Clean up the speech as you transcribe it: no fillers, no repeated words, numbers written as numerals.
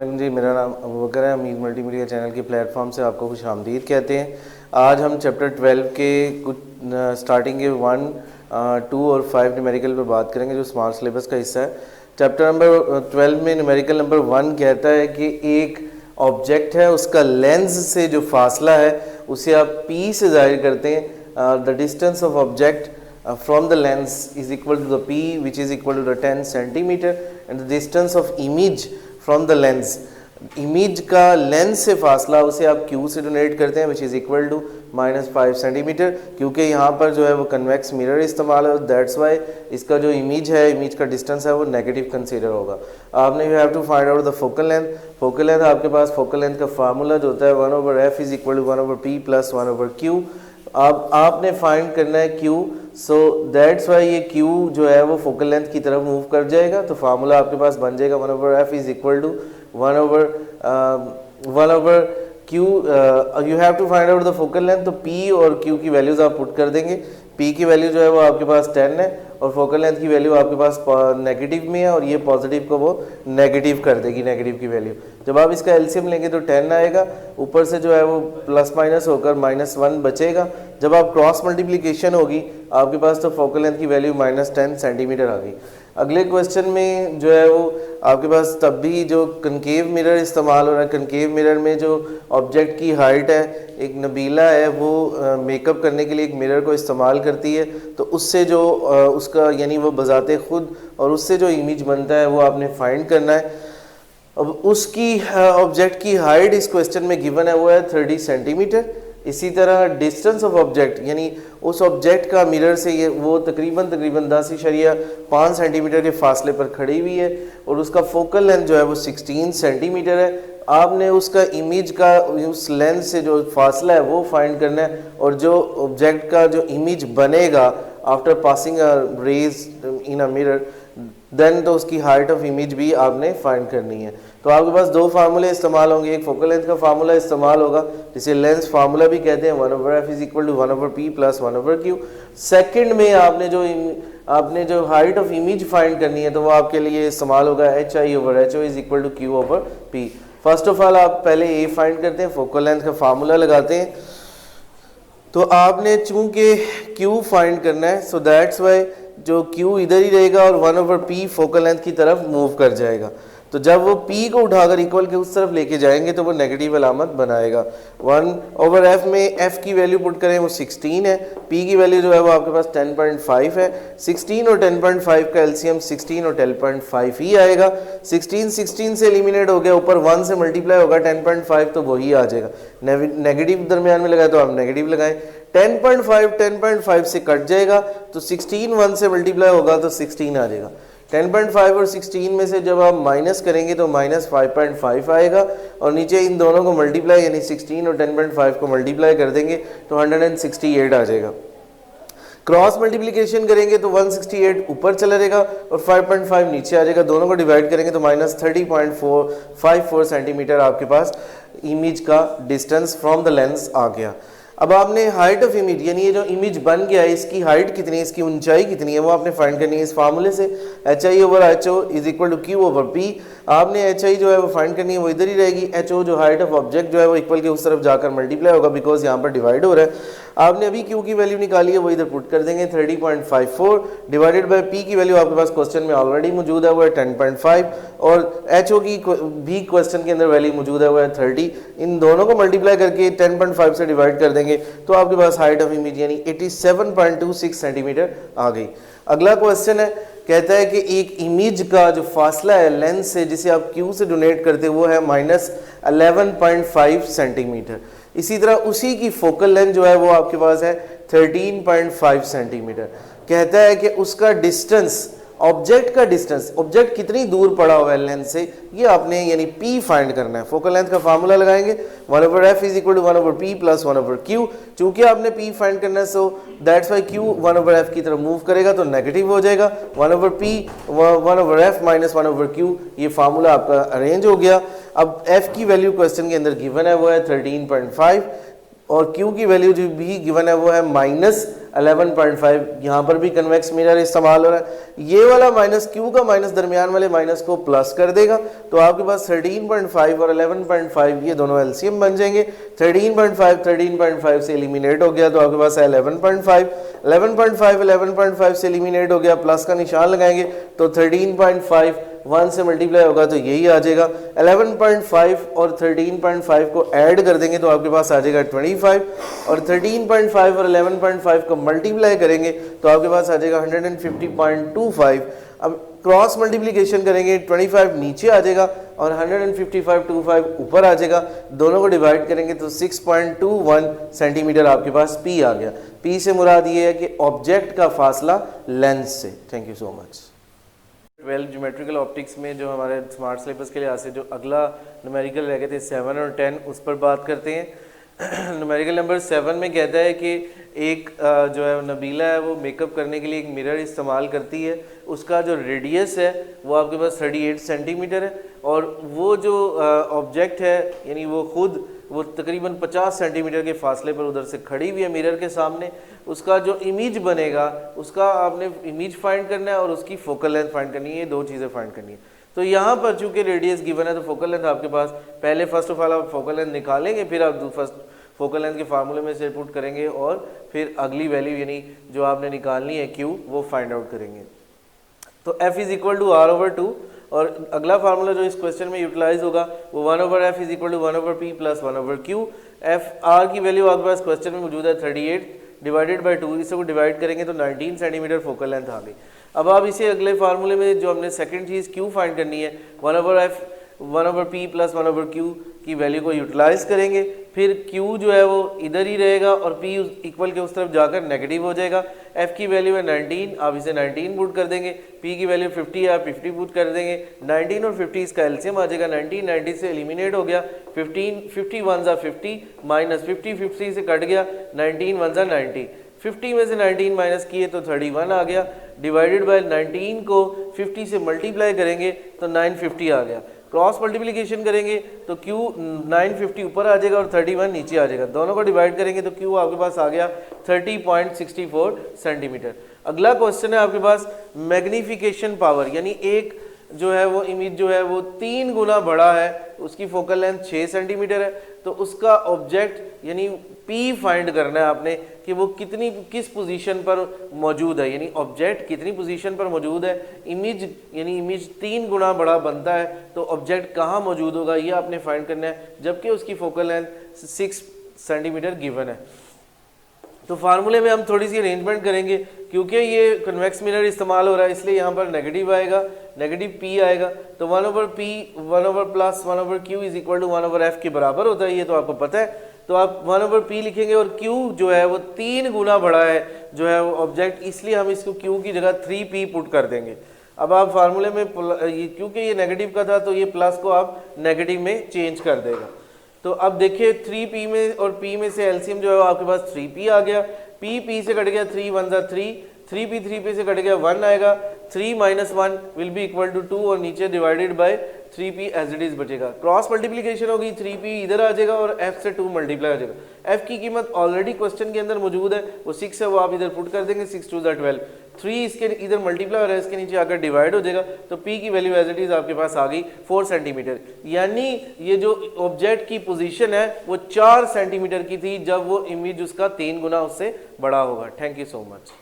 जी, मेरा नाम अबू बकर है। अमीर मल्टीमीडिया चैनल के प्लेटफॉर्म से आपको खुश आमदीद कहते हैं। आज हम चैप्टर 12 के कुछ स्टार्टिंग के 1, 2 और 5 न्यूमेरिकल पर बात करेंगे जो स्मार्ट सिलेबस का हिस्सा है। चैप्टर नंबर 12 में न्यूमेरिकल नंबर 1 कहता है कि एक ऑब्जेक्ट है, उसका लेंस से जो फासला है उसे आप P से जाहिर करते हैं। The distance of object from the lens is equal to the P, which is equal to the 10 centimeter, and the distance of image from the lens, image का लेंस से फासला उसे आप Q से डोनेट करते हैं, which is equal to -5 centimetre. क्योंकि यहाँ पर जो है वो कन्वेक्स मिरर इस्तेमाल है, दैट्स वाई इसका जो इमेज है, इमेज का डिस्टेंस है वो नेगेटिव कंसीडर होगा। आपने you have to find out the focal length. Focal length आपके पास फोकल लेंथ का फार्मूला जो होता है 1/f is equal to 1/p plus 1/q। अब आपने फाइंड करना है Q, सो दैट्स वाई ये Q जो है वो फोकल लेंथ की तरफ मूव कर जाएगा। तो फार्मूला आपके पास बन जाएगा 1/f is equal to 1/q। You have to find out the focal length. तो P और Q की वैल्यूज आप पुट कर देंगे। P की वैल्यू जो है वो आपके पास 10 है और फोकल लेंथ की वैल्यू आपके पास नेगेटिव में है, और ये पॉजिटिव को वो नेगेटिव कर देगी, नेगेटिव की वैल्यू। जब आप इसका एलसीएम लेंगे तो 10 आएगा, ऊपर से जो है वो प्लस माइनस होकर -1 बचेगा। जब आप क्रॉस मल्टीप्लिकेशन होगी आपके पास तो फोकल लेंथ की वैल्यू -10 सेंटीमीटर आ गई। अगले क्वेश्चन में जो है वो आपके पास तब भी जो कनकेव मिरर इस्तेमाल हो रहा है। कनकेव मिरर में जो ऑब्जेक्ट की हाइट है, एक नबीला है वो मेकअप करने के लिए एक मिरर को इस्तेमाल करती है, तो उससे जो उसका यानी वो बजाते खुद और उससे जो इमेज बनता है वो आपने फाइंड करना है। अब उसकी ऑब्जेक्ट की हाइट इस क्वेश्चन में गिवन है वो है 30 सेंटीमीटर। इसी तरह डिस्टेंस ऑफ ऑब्जेक्ट यानी उस ऑब्जेक्ट का मिरर से ये वो तकरीबन 10.5 सेंटीमीटर के फासले पर खड़ी हुई है और उसका फोकल लेंथ जो है वो 16 सेंटीमीटर है। आपने उसका इमेज का उस लेंस से जो फासला है वो फाइंड करना है, और जो ऑब्जेक्ट का जो इमेज बनेगा after passing a rays in a mirror then तो उसकी हाइट ऑफ इमेज भी आपने फाइंड करनी है। तो आपके पास दो फार्मूले इस्तेमाल होंगे, एक फोकल लेंथ का फार्मूला इस्तेमाल होगा जिसे लेंस फार्मूला भी कहते हैं 1/f is equal to 1/p plus 1/q। Second में आपने जो हाइट ऑफ इमेज फाइंड करनी है तो वो आपके लिए इस्तेमाल होगा hi/ho is equal to q/p। First of all आप पहले ए फाइंड करते हैं, फोकल लेंथ का फार्मूला लगाते हैं। तो आपने चूंकि Q फाइंड करना है, सो दैट्स वाई जो Q इधर ही रहेगा और 1/p फोकल लेंथ की तरफ मूव कर जाएगा। तो जब वो P को उठाकर इक्वल के उस तरफ लेके जाएंगे तो वो नेगेटिव अलामत बनाएगा। 1/f में f की वैल्यू पुट करें वो 16 है, P की वैल्यू जो है वो आपके पास 10.5 है। 16 और 10.5 का एलसीएम 16 और 10.5 ही आएगा। 16 से एलिमिनेट हो गया, ऊपर 1 से मल्टीप्लाई होगा 10.5 तो वही आ जाएगा। नेगेटिव दरमियान में लगाए तो आप नेगेटिव लगाएं। 10.5 से कट जाएगा तो 16 1 से मल्टीप्लाई होगा तो 16 आ जाएगा। 10.5 और 16 में से जब आप माइनस करेंगे तो -5.5 आएगा, और नीचे इन दोनों को मल्टीप्लाई यानी 16 और 10.5 को मल्टीप्लाई कर देंगे तो 168 आ जाएगा। क्रॉस मल्टीप्लिकेशन करेंगे तो 168 ऊपर चला जाएगा और 5.5 नीचे आ जाएगा। दोनों को डिवाइड करेंगे तो -30.454 सेंटीमीटर आपके पास इमेज का डिस्टेंस फ्रॉम द लेंस आ गया। अब आपने हाइट ऑफ इमेज यानी ये जो इमेज बन गया है इसकी हाइट कितनी है, इसकी ऊंचाई कितनी है वो आपने फाइंड करनी है इस फार्मूले से hi/ho is equal to q/p। आपने hi जो है वो फाइंड करनी है, वो इधर ही रहेगी। ho जो हाइट ऑफ ऑब्जेक्ट जो है वो इक्वल के उस तरफ जाकर मल्टीप्लाई होगा बिकॉज यहाँ पर डिवाइड हो रहा है। आपने अभी q की वैल्यू निकाली है वो इधर पुट कर देंगे 30.54 डिवाइडेड बाय p की वैल्यू आपके पास क्वेश्चन में ऑलरेडी मौजूद है वो है 10.5, और ho की भी क्वेश्चन के अंदर वैल्यू मौजूद है वो है 30। इन दोनों को मल्टीप्लाई करके 10.5 से डिवाइड कर देंगे तो आपके पास हाइट ऑफ इमेज यानी 87.26 सेंटीमीटर आ गई। अगला क्वेश्चन है, कहता है कि एक इमेज का जो फासला है लेंस से जिसे आप Q से डोनेट करते वो है -11.5 सेंटीमीटर। इसी तरह उसी की फोकल लेंथ जो है वो आपके पास है 13.5 सेंटीमीटर। कहता है कि उसका डिस्टेंस, ऑब्जेक्ट का डिस्टेंस, ऑब्जेक्ट कितनी दूर पड़ा हुआ है लेंस से, ये आपने यानी P फाइंड करना है। फोकल लेंथ का फार्मूला लगाएंगे 1/f is equal to 1/p plus 1/q। चूंकि आपने P फाइंड करना है so that's why Q 1/f की तरफ मूव करेगा तो नेगेटिव हो जाएगा। 1/p 1/f माइनस 1/q, ये फार्मूला आपका अरेंज हो गया। अब f की वैल्यू क्वेश्चन के अंदर गिवन है वो है 13.5 और Q की वैल्यू जो भी गिवन है वो है 11.5, यहाँ पर भी कन्वेक्स मिरर इस्तेमाल हो रहा है। ये वाला माइनस क्यू का माइनस दरमियान वाले माइनस को प्लस कर देगा, तो आपके पास 13.5 और 11.5 ये दोनों एलसीएम बन जाएंगे। 13.5 से एलिमिनेट हो गया, तो आपके पास 11.5 से एलिमिनेट हो गया, प्लस का निशान लगाएंगे तो 13.5 1 से मल्टीप्लाई होगा तो यही आ जाएगा। 11.5 और 13.5 को ऐड कर देंगे तो आपके पास आ जाएगा 25, और 13.5 और 11.5 को मल्टीप्लाई करेंगे तो आपके पास आ जाएगा 150.25। अब क्रॉस मल्टीप्लिकेशन करेंगे, 25 नीचे आ जाएगा और 155.25 ऊपर आ जाएगा। दोनों को डिवाइड करेंगे तो 6.21 सेंटीमीटर आपके पास पी आ गया। पी से मुराद ये है कि ऑब्जेक्ट का फासला लेंस से। Thank you so much. 12 geometrical optics में जो हमारे स्मार्ट सिलेबस के लिहाज से जो अगला न्यूमेरिकल रह गए थे 7 और 10, उस पर बात करते हैं। न्यूमेरिकल नंबर 7 में कहता है कि एक जो है नबीला है वो मेकअप करने के लिए एक मिरर इस्तेमाल करती है। उसका जो रेडियस है वो आपके पास 38 सेंटीमीटर है, और वो जो ऑब्जेक्ट है यानी वो खुद वो तकरीबन 50 सेंटीमीटर के फासले पर उधर से खड़ी हुई है मिरर के सामने। उसका जो इमेज बनेगा उसका आपने इमेज फाइंड करना है और उसकी फोकल लेंथ फाइंड करनी है। ये दो चीज़ें फाइंड करनी है। तो यहाँ पर चूंकि रेडियस गिवन है तो फोकल लेंथ आपके पास पहले फर्स्ट ऑफ ऑल आप फोकल लेंथ निकालेंगे, फिर आप फर्स्ट फोकल लेंथ के फार्मूले में से पुट करेंगे और फिर अगली वैल्यू यानी जो आपने निकालनी है Q वो फाइंड आउट करेंगे। तो F is equal to R/2, और अगला फार्मूला जो इस क्वेश्चन में यूटिलाइज होगा वो 1/f is equal to 1/p plus 1/q। F R की वैल्यू आपके पास क्वेश्चन में मौजूद है 38 डिवाइडेड बाई 2, इसे को डिवाइड करेंगे तो 19 सेंटीमीटर फोकल लेंथ आ गई। अब आप इसे अगले फार्मूले में जो हमने सेकंड चीज़ Q फाइंड करनी है 1/f 1/p प्लस 1/q की वैल्यू को यूटिलाइज करेंगे। फिर Q जो है वो इधर ही रहेगा और P इक्वल के उस तरफ जाकर नेगेटिव हो जाएगा। F की वैल्यू है 19, आप इसे 19 पुट कर देंगे। P की वैल्यू 50 है, आप 50 पुट कर देंगे। 19 और 50 इसका एलसीएम आ जाएगा। 19 90 से एलिमिनेट हो गया। 50 1 ज़ा 50 माइनस 50 से कट गया। 19 1 ज़ा 90, 50 में से 19 माइनस किए तो 31 आ गया। डिवाइडेड बाय 19 को 50 से मल्टीप्लाई करेंगे तो 950 आ गया। क्रॉस मल्टीप्लिकेशन करेंगे तो Q 950 ऊपर आ जाएगा और 31 नीचे आ जाएगा। दोनों को डिवाइड करेंगे तो Q आपके पास आ गया 30.64 सेंटीमीटर। अगला क्वेश्चन है आपके पास मैग्नीफिकेशन पावर, यानी एक जो है वो इमेज जो है वो 3 गुना बड़ा है, उसकी फोकल लेंथ 6 सेंटीमीटर है, तो उसका ऑब्जेक्ट यानी P फाइंड करना है आपने कि वो किस पोजीशन पर मौजूद है, यानी ऑब्जेक्ट कितनी पोजीशन पर मौजूद है। इमेज यानी इमेज 3 गुना बड़ा बनता है तो ऑब्जेक्ट कहाँ मौजूद होगा ये आपने फाइंड करना है, जबकि उसकी फोकल लेंथ 6 सेंटीमीटर गिवन है। तो फार्मूले में हम थोड़ी सी अरेंजमेंट करेंगे, क्योंकि ये कन्वेक्स मिरर इस्तेमाल हो रहा है इसलिए यहाँ पर नेगेटिव आएगा, नेगेटिव P आएगा। तो 1/P 1/+ 1/Q is equal to 1/f के बराबर होता है, ये तो आपको पता है। तो आप 1/P लिखेंगे और Q जो है वो 3 गुना बड़ा है जो है वो ऑब्जेक्ट, इसलिए हम इसको Q की जगह 3P पुट कर देंगे। अब आप फार्मूले में क्योंकि ये नेगेटिव का था तो ये प्लस को आप नेगेटिव में चेंज कर देगा। तो अब देखिए 3P में और P में से एलसीएम जो है आपके पास 3P आ गया। P से कट गया 3 1 ज़ा 3, 3P से कट गया 1 आएगा। 3 - 1 विल बी इक्वल टू 2 और नीचे divided by 3P as it is बचेगा। क्रॉस मल्टीप्लिकेशन होगी, 3P इधर आ जाएगा और F से 2 मल्टीप्लाई हो जाएगा। F की कीमत ऑलरेडी क्वेश्चन के अंदर मौजूद है, वो 6 है, वो आप इधर पुट कर देंगे। 6 2 ज़ा 12, 3 इसके इधर मल्टीप्लाई हो रहा है, इसके नीचे आकर डिवाइड हो जाएगा। तो P की वैल्यू एज इट इज आपके पास आ गई 4 सेंटीमीटर, यानी ये जो ऑब्जेक्ट की पोजीशन है वो 4 सेंटीमीटर की थी जब वो इमेज उसका 3 गुना उससे बड़ा होगा। Thank you so much.